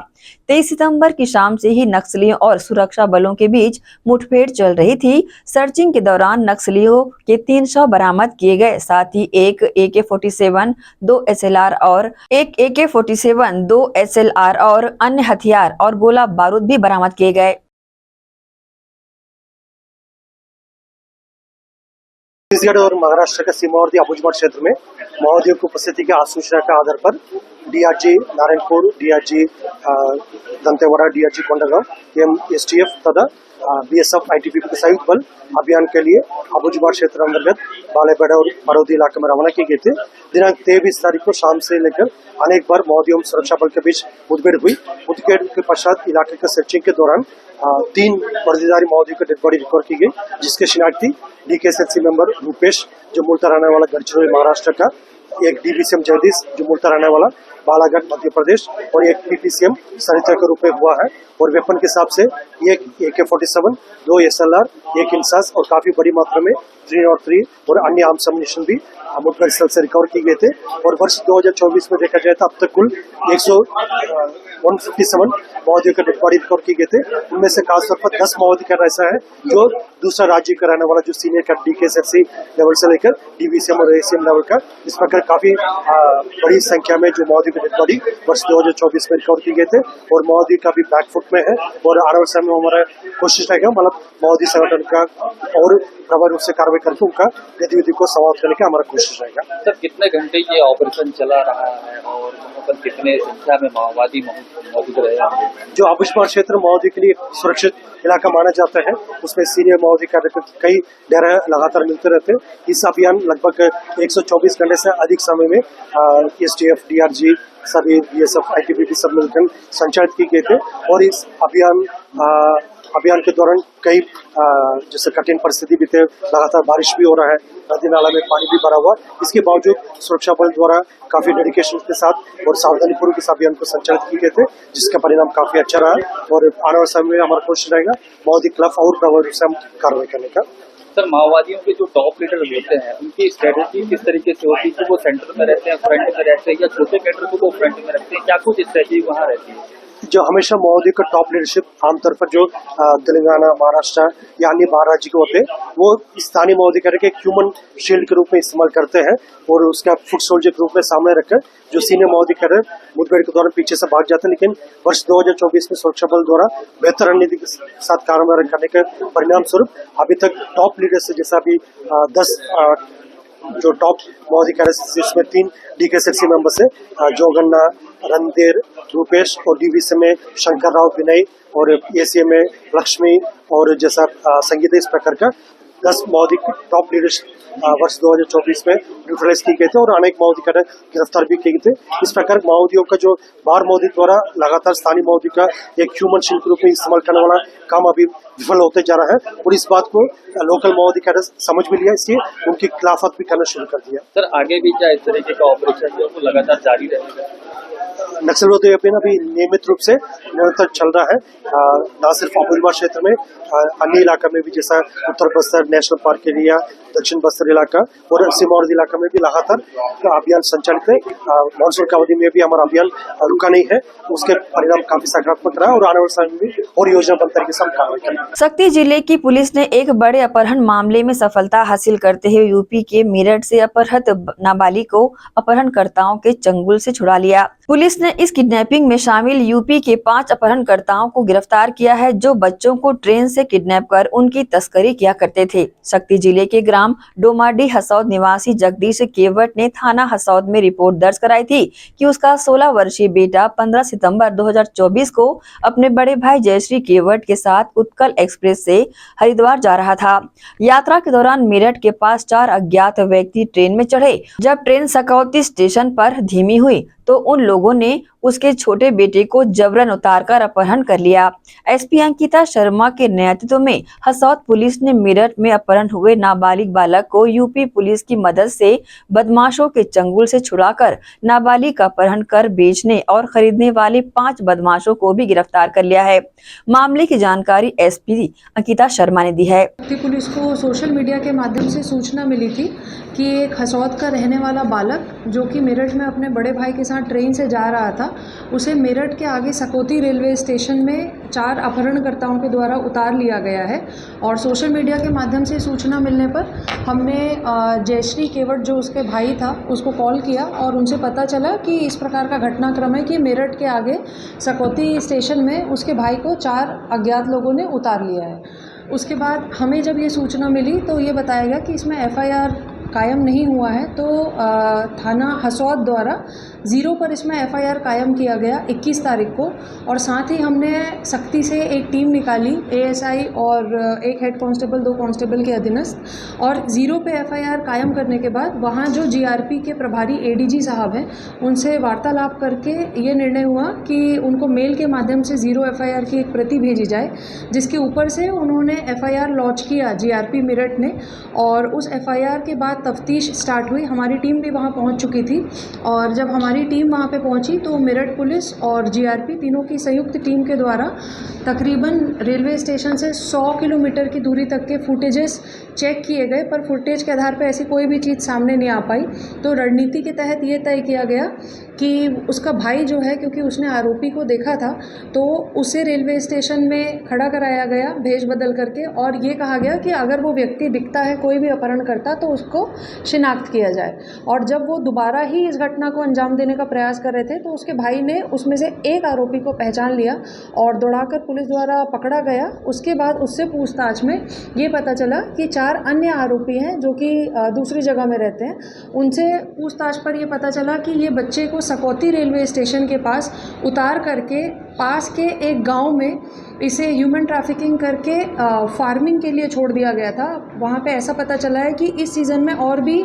23 सितंबर की शाम से ही नक्सलियों और सुरक्षा बलों के बीच मुठभेड़ चल रही थी। सर्चिंग के दौरान नक्सलियों के 3 शव बरामद किए गए, साथ ही 1 AK-47, 2 SLR और 1 AK-47, 2 SLR और अन्य हथियार और गोला बारूद भी बरामद किए गए। छत्तीसगढ़ और महाराष्ट्र के सीमावर्ती अबुझमाड़ क्षेत्र में माओवादियों की उपस्थिति के सूचना के आधार पर DRG Narayanpur, DRG Dantewada, DRG Kondagaon, STF तथा BSF, ITBP के संयुक्त बल अभियान के लिए अबुझमाड़ क्षेत्र अंतर्गत बालेबेड़ा और बरौदी इलाके में रवाना किए गए थे। दिनांक 23 तारीख को शाम से लेकर अनेक बार माओवादियों और सुरक्षा बल के बीच मुठभेड़ हुई। मुठभेड़ के पश्चात इलाके के सर्चिंग के दौरान 3 वर्दीधारी माओवादियों की डेड बॉडी रिकवर की गई, जिसके शिनाख्ती DKSLC मेंबर रूपेश जो मूलतः रहने वाला गढ़चिरौली महाराष्ट्र का, 1 DVCM जगदीश जो मूलतः रहने वाला बालाघाट मध्य प्रदेश और 1 PPCM सरिता के रूप में हुआ है। और वेपन के हिसाब से 1 AK-47, 2 SLR एक इंसास और काफी बड़ी मात्रा में 303 और अन्य आर्म्स एम्युनिशन भी मुठभेड़ स्थल से रिकवर किए गए थे। और वर्ष 2024 में देखा जाए तो अब तक कुल 157 माओवादियों के डेड बॉडी रिकवर किए गए थे। उनमें से खासतौर पर 10 माओवादी का ऐसा है जो दूसरा राज्य का रहने वाला, जो सीनियर का DKSFC लेवल से लेकर DVCM और ACM लेवल का, इस प्रकार काफी बड़ी संख्या में जो माओवादी के डेड बॉडी वर्ष 2024 में रिकवर किए गए थे। और माओवादी का भी बैकफुट में है और आने वाले समय में हमारा कोशिश रहेगा मतलब माओवादी संगठन का और प्रभावी रूप से कार्रवाई करके उनका गतिविधि को समाप्त करने का हमारा कोशिश रहेगा। सर, कितने घंटे ये ऑपरेशन चला रहा है और वहाँ पर कितने संख्या में माओवादी मौजूद रहे हैं? जो आबुझमाड़ क्षेत्र माओवादी के लिए सुरक्षित इलाका माना जाता है, उसमें सीनियर माओवादी कार्यकर्ता कई डेरा लगातार मिलते रहते हैं। इस अभियान लगभग 124 घंटे से अधिक समय में STF, DRG, सभी BSF, ITBP सब मिलकर संचालित किए गए थे। और इस अभियान के दौरान कई जैसे कठिन परिस्थिति भी थे, लगातार बारिश भी हो रहा है, नदी नाला में पानी भी भरा हुआ। इसके बावजूद सुरक्षा बल द्वारा काफी डेडिकेशन के साथ और सावधानीपूर्वक इस अभियान को संचालित किए गए थे, जिसका परिणाम काफी अच्छा रहा। और आने वाले समय में हमारा कोशिश रहेगा माओवादी खिलाफ और प्रभावी रूप से हम कार्रवाई करने का। सर, माओवादियों के जो टॉप लीडर होते हैं उनकी स्ट्रेटेजी किस तरीके से होती है? वो सेंटर में रहते हैं, फ्रंट में रहते हैं, या छोटे कैडर को वो फ्रंट में रखते हैं? क्या कुछ स्ट्रेटेजी वहाँ रहती है? जो हमेशा माओवादी का टॉप लीडरशिप आमतौर पर जो तेलंगाना, महाराष्ट्र या अन्य बाहर राज्य के होते हैं, वो स्थानीय माओवादी कैडर के ह्यूमन शील्ड के रूप में इस्तेमाल करते हैं और उसका फुट सोल्जर के रूप में सामने रखकर जो सीनियर माओवादी कैडर मुठभेड़ के दौरान पीछे से भाग जाते हैं। लेकिन वर्ष 2024 में सुरक्षा बल द्वारा बेहतर रणनीति के साथ कार्रवाई करने के परिणाम स्वरूप अभी तक टॉप लीडर से जैसा अभी 10 जो टॉप माओवादी कैडर, जिसमें 3 DKSFC मेंबर्स है, जोगन्ना, रणधीर, रूपेश और DVC में शंकर राव, विनय और ACM में लक्ष्मी और जैसा संगीत, इस प्रकार का 10 माओवादी टॉप लीडर्स वर्ष 2024 में न्यूट्रलाइज किए गए थे और अनेक माओवादी कैडर गिरफ्तार भी किए गए थे। इस प्रकार माओवादियों का जो बाहर माओवादी द्वारा लगातार स्थानीय माओवादी का एक ह्यूमन शील्ड के रूप में इस्तेमाल करने वाला काम अभी विफल होते जा रहा है और इस बात को लोकल माओवादी कैडर समझ भी लिया, इसलिए उनकी खिलाफत भी करना शुरू कर दिया। सर, आगे भी क्या इस तरीके का ऑपरेशन जो वो लगातार जारी रहेगा? नक्सल विरोधी अभियान अभी नियमित रूप से निरंतर चल रहा है, न सिर्फ आबुझमाड़ क्षेत्र में, अन्य इलाका में भी, जैसा उत्तर बस्तर नेशनल पार्क एरिया, दक्षिण बस्तर इलाका और सीमावर्ती इलाका में भी लगातार अभियान संचालित है। मानसून की अवधि में भी हमारा अभियान रुका नहीं है, उसके परिणाम काफी सकारात्मक रहा और आने वाले समय में और योजनाबद्ध तरीके से हम कार्रवाई करेंगे। सक्ती जिले की पुलिस ने एक बड़े अपहरण मामले में सफलता हासिल करते हुए यूपी के मेरठ से अपहृत नाबालिग को अपहरणकर्ताओं के चंगुल से छुड़ा लिया। पुलिस ने इस किडनैपिंग में शामिल यूपी के 5 अपहरणकर्ताओं को गिरफ्तार किया है, जो बच्चों को ट्रेन से किडनैप कर उनकी तस्करी किया करते थे। सक्ती जिले के ग्राम डोमाडी हसौद निवासी जगदीश केवट ने थाना हसौद में रिपोर्ट दर्ज कराई थी कि उसका 16 वर्षीय बेटा 15 सितंबर 2024 को अपने बड़े भाई जयश्री केवट के साथ उत्कल एक्सप्रेस से हरिद्वार जा रहा था। यात्रा के दौरान मेरठ के पास 4 अज्ञात व्यक्ति ट्रेन में चढ़े। जब ट्रेन सकौती स्टेशन पर धीमी हुई तो उन लोगों ने उसके छोटे बेटे को जबरन उतारकर अपहरण कर लिया। SP अंकिता शर्मा के नेतृत्व में हसौद पुलिस ने मेरठ में अपहरण हुए नाबालिग बालक को यूपी पुलिस की मदद से बदमाशों के चंगुल से छुड़ाकर नाबालिग का अपहरण कर बेचने और खरीदने वाले 5 बदमाशों को भी गिरफ्तार कर लिया है। मामले की जानकारी SP अंकिता शर्मा ने दी है। पुलिस को सोशल मीडिया के माध्यम से सूचना मिली थी कि एक हसौद का रहने वाला बालक जो कि मेरठ में अपने बड़े भाई के साथ ट्रेन से जा रहा था, उसे मेरठ के आगे सकौती रेलवे स्टेशन में 4 अपहरणकर्ताओं के द्वारा उतार लिया गया है। और सोशल मीडिया के माध्यम से सूचना मिलने पर हमने जयश्री केवट जो उसके भाई था उसको कॉल किया और उनसे पता चला कि इस प्रकार का घटनाक्रम है कि मेरठ के आगे सकौती स्टेशन में उसके भाई को 4 अज्ञात लोगों ने उतार लिया है। उसके बाद हमें जब ये सूचना मिली तो ये बताया गया कि इसमें FIR कायम नहीं हुआ है, तो थाना हसौद द्वारा 0 पर इसमें FIR कायम किया गया 21 तारीख को। और साथ ही हमने सक्ती से एक टीम निकाली, ASI और एक हेड कांस्टेबल 2 कांस्टेबल के अधीनस्थ, और 0 पे FIR कायम करने के बाद वहाँ जो GRP के प्रभारी ADG साहब हैं उनसे वार्तालाप करके ये निर्णय हुआ कि उनको मेल के माध्यम से 0 FIR की एक प्रति भेजी जाए, जिसके ऊपर से उन्होंने FIR लॉन्च किया GRP मेरठ ने। और उस FIR के बाद तफ्तीश स्टार्ट हुई। हमारी टीम भी वहाँ पहुँच चुकी थी और जब हमारी टीम वहाँ पे पहुँची तो मेरठ पुलिस और जीआरपी तीनों की संयुक्त टीम के द्वारा तकरीबन रेलवे स्टेशन से 100 किलोमीटर की दूरी तक के फुटेजेस चेक किए गए, पर फुटेज के आधार पर ऐसी कोई भी चीज़ सामने नहीं आ पाई। तो रणनीति के तहत ये तय किया गया कि उसका भाई जो है, क्योंकि उसने आरोपी को देखा था, तो उसे रेलवे स्टेशन में खड़ा कराया गया भेष बदल करके, और ये कहा गया कि अगर वो व्यक्ति दिखता है कोई भी अपहरण करता तो उसको शिनाख्त किया जाए। और जब वो दोबारा ही इस घटना को अंजाम देने का प्रयास कर रहे थे तो उसके भाई ने उसमें से एक आरोपी को पहचान लिया और दौड़ाकर पुलिस द्वारा पकड़ा गया। उसके बाद उससे पूछताछ में ये पता चला कि 4 अन्य आरोपी हैं जो कि दूसरी जगह में रहते हैं। उनसे पूछताछ पर यह पता चला कि ये बच्चे को सकौती रेलवे स्टेशन के पास उतार करके पास के एक गांव में इसे ह्यूमन ट्रैफिकिंग करके फार्मिंग के लिए छोड़ दिया गया था। वहाँ पे ऐसा पता चला है कि इस सीज़न में और भी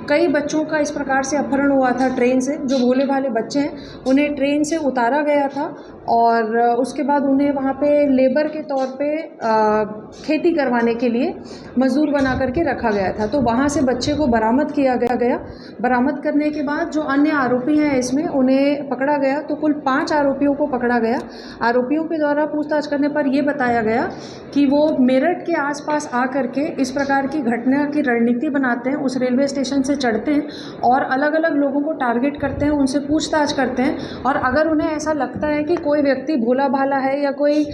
कई बच्चों का इस प्रकार से अपहरण हुआ था ट्रेन से। जो भोले भाले बच्चे हैं उन्हें ट्रेन से उतारा गया था और उसके बाद उन्हें वहाँ पे लेबर के तौर पे खेती करवाने के लिए मजदूर बना करके रखा गया था। तो वहाँ से बच्चे को बरामद किया गया। बरामद करने के बाद जो अन्य आरोपी हैं इसमें उन्हें पकड़ा गया। तो कुल 5 आरोपियों को पकड़ा गया। आरोपियों के द्वारा पूछताछ करने पर यह बताया गया कि वो मेरठ के आसपास आकर के इस प्रकार की घटना की रणनीति बनाते हैं, उस रेलवे स्टेशन से चढ़ते हैं और अलग अलग लोगों को टारगेट करते हैं, उनसे पूछताछ करते हैं। और अगर उन्हें ऐसा लगता है कि कोई व्यक्ति भोला भाला है या कोई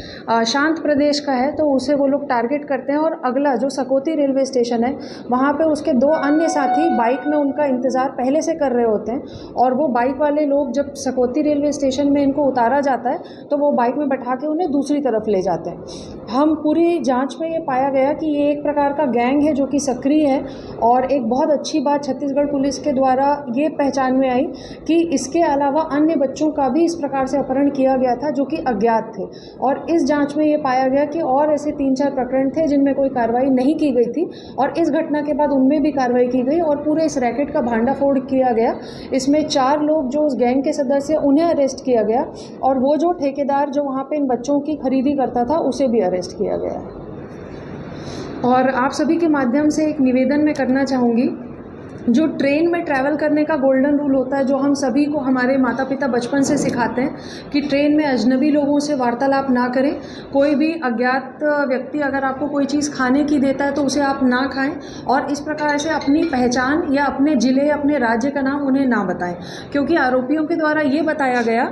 शांत प्रदेश का है तो उसे वो लोग टारगेट करते हैं। और अगला जो सकौती रेलवे स्टेशन है वहाँ पर उसके 2 अन्य साथी बाइक में उनका इंतज़ार पहले से कर रहे होते हैं और वो बाइक वाले लोग जब सकौती रेलवे स्टेशन में इनको उतारा जाता है तो वो बाइक में बैठा के उन्हें दूसरी तरफ ले जाते हैं। हम पूरी जांच में ये पाया गया कि ये एक प्रकार का गैंग है जो कि सक्रिय है। और एक बहुत अच्छी बात छत्तीसगढ़ पुलिस के द्वारा ये पहचान में आई कि इसके अलावा अन्य बच्चों का भी इस प्रकार से अपहरण किया गया था जो कि अज्ञात थे। और इस जांच में ये पाया गया कि और ऐसे 3-4 प्रकरण थे जिनमें कोई कार्रवाई नहीं की गई थी और इस घटना के बाद उनमें भी कार्रवाई की गई और पूरे इस रैकेट का भांडाफोड़ किया गया। इसमें 4 लोग जो उस गैंग के सदस्य उन्हें अरेस्ट किया गया और वो जो ठेकेदार जो वहाँ पे इन बच्चों की खरीदी करता था उसे भी अरेस्ट किया गया। और आप सभी के माध्यम से एक निवेदन मैं करना चाहूँगी, जो ट्रेन में ट्रैवल करने का गोल्डन रूल होता है जो हम सभी को हमारे माता पिता बचपन से सिखाते हैं कि ट्रेन में अजनबी लोगों से वार्तालाप ना करें। कोई भी अज्ञात व्यक्ति अगर आपको कोई चीज़ खाने की देता है तो उसे आप ना खाएं और इस प्रकार से अपनी पहचान या अपने ज़िले अपने राज्य का नाम उन्हें ना बताएं, क्योंकि आरोपियों के द्वारा ये बताया गया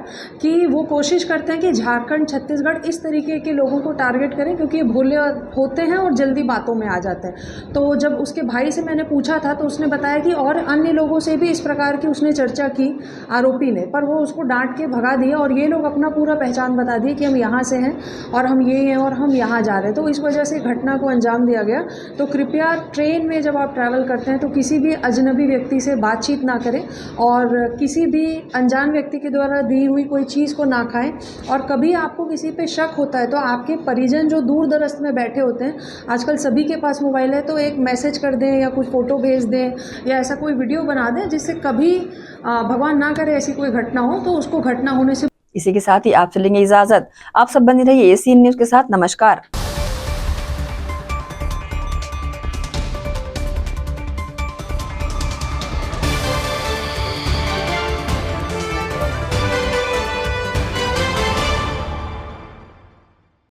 कि वो कोशिश करते हैं कि झारखंड छत्तीसगढ़ इस तरीके के लोगों को टारगेट करें क्योंकि ये भोले होते हैं और जल्दी बातों में आ जाते हैं। तो जब उसके भाई से मैंने पूछा था तो उसने बताया कि और अन्य लोगों से भी इस प्रकार की उसने चर्चा की आरोपी ने, पर वो उसको डांट के भगा दिया और ये लोग अपना पूरा पहचान बता दिए कि हम यहाँ से हैं और हम ये हैं और हम यहाँ जा रहे हैं। तो इस वजह से घटना को अंजाम दिया गया। तो कृपया ट्रेन में जब आप ट्रैवल करते हैं तो किसी भी अजनबी व्यक्ति से बातचीत ना करें और किसी भी अनजान व्यक्ति के द्वारा दी हुई कोई चीज़ को ना खाएं। और कभी आपको किसी पे शक होता है तो आपके परिजन जो दूर दराज में बैठे होते हैं, आजकल सभी के पास मोबाइल है, तो एक मैसेज कर दें या कुछ फ़ोटो भेज दें या ऐसा कोई वीडियो बना दें जिससे कभी भगवान ना करे ऐसी कोई घटना हो तो उसको घटना होने से। इसी के साथ ही आप चलेंगे इजाजत। आप सब बने रहिए एसीएन न्यूज़ के साथ। नमस्कार।